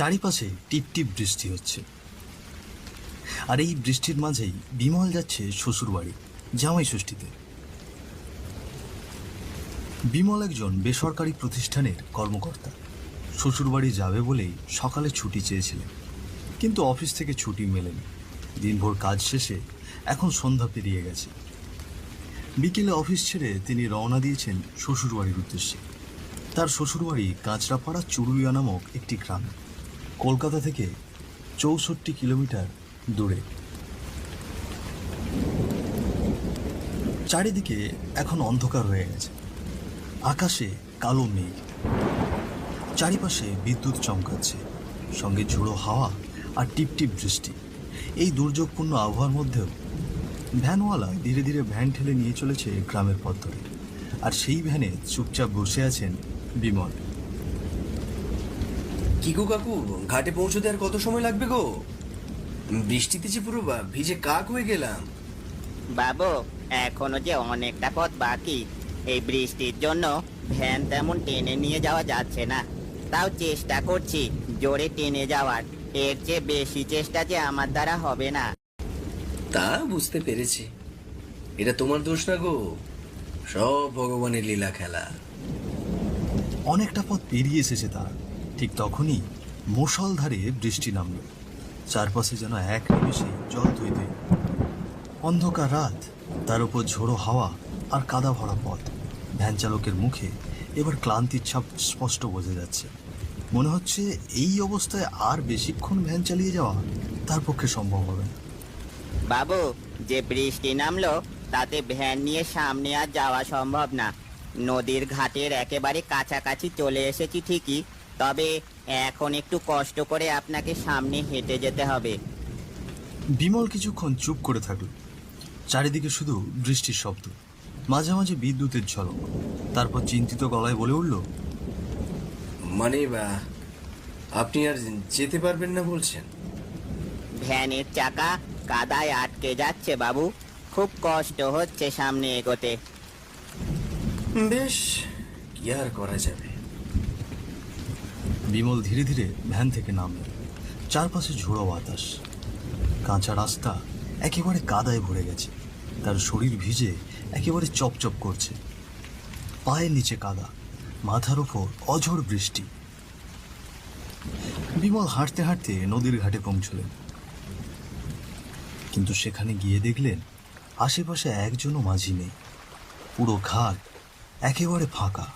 চারিপাশে টিপটিপ বৃষ্টি হচ্ছে, আর এই বৃষ্টির মাঝেই বিমল যাচ্ছে শ্বশুরবাড়ি জামাই ষষ্ঠীতে। বিমল একজন বেসরকারি প্রতিষ্ঠানের কর্মকর্তা। শ্বশুরবাড়ি যাবে বলেই সকালে ছুটি চেয়েছিলেন, কিন্তু অফিস থেকে ছুটি মেলেনি। দিনভর কাজ শেষে এখন সন্ধ্যা পেরিয়ে গেছে। বিকেলে অফিস ছেড়ে তিনি রওনা দিয়েছেন শ্বশুরবাড়ির উদ্দেশ্যে। তার শ্বশুরবাড়ি কাঁচরাপাড়া চুরুলিয়া নামক একটি গ্রাম, কলকাতা থেকে 64 কিলোমিটার দূরে। চারিদিকে এখন অন্ধকার হয়ে গেছে, আকাশে কালো মেঘ, চারিপাশে বিদ্যুৎ চমকাচ্ছে, সঙ্গে ঝোড়ো হাওয়া আর টিপটিপ বৃষ্টি। এই দুর্যোগপূর্ণ আবহাওয়ার মধ্যেও ভ্যানওয়ালা ধীরে ধীরে ভ্যান ঠেলে নিয়ে চলেছে গ্রামের পথ ধরে, আর সেই ভ্যানে চুপচাপ বসে আছেন বিমল। কি গো কাকু, ঘাটে পৌঁছতে আর কত সময় লাগবে গো? বৃষ্টিতে যে পুরো ভিজে কাক হয়ে গেলাম। বাবু, এখনো যে অনেকটা পথ বাকি। এই বৃষ্টির জন্য ভ্যান তেমন টেনে নিয়ে যাওয়া যাচ্ছে না, তাও চেষ্টা করছি জোরে টেনে যাওয়ার। এর চেয়ে বেশি চেষ্টা যে আমার দ্বারা হবে না। তা বুঝতে পেরেছি, এটা তোমার দোষ না গো, সব ভগবানের লীলা খেলা। অনেকটা পথ পেরিয়ে এসেছে তারা। ঠিক তখনই মুষলধারে বৃষ্টি নামল। চারপাশে যেন এক নিমেষে জল ধুয়ে। অন্ধকার রাত, তার উপর ঝোড়ো হাওয়া আর কাদা ভরা পথ। ভ্যান চালকের মুখে এবার ক্লান্তির ছাপ স্পষ্ট বোঝা যাচ্ছে। মনে হচ্ছে এই অবস্থায় আর বেশিক্ষণ ভ্যান চালিয়ে যাওয়া তার পক্ষে সম্ভব হবে না। বাবু, যে বৃষ্টি নামলো তাতে ভ্যান নিয়ে সামনে আর যাওয়া সম্ভব না। নদীর ঘাটের একেবারে কাছাকাছি চলে এসেছি ঠিকই, তবে এখন একটু কষ্ট করে আপনাকে সামনে হেঁটে যেতে হবে। বিমল কিছুক্ষণ চুপ করে থাকল। চারিদিকে শুধু বৃষ্টির শব্দ, মাঝে মাঝে বিদ্যুতের ঝলক। তারপর চিন্তিত গলায় বলে উঠল, মানে আপনি আর যেতে পারবেন না বলছেন? ভ্যানের চাকা কাদায় আটকে যাচ্ছে বাবু, খুব কষ্ট হচ্ছে সামনে এগোতে। বেশ, কি আর করা যাবে। বিমল ধীরে ধীরে ভ্যান থেকে নামল। চারপাশে ঝোড়ো বাতাস, কাঁচা রাস্তা একেবারে কাদায় ভরে গেছে। তার শরীর ভিজে একেবারে চপচপ করছে। পায়ের নিচে কাদা, মাথার ওপর অঝোর বৃষ্টি। বিমল হাঁটতে হাঁটতে নদীর ঘাটে পৌঁছলেন, কিন্তু সেখানে গিয়ে দেখলেন আশেপাশে একজনও মাঝি নেই। পুরো ঘাট একেবারে ফাঁকা।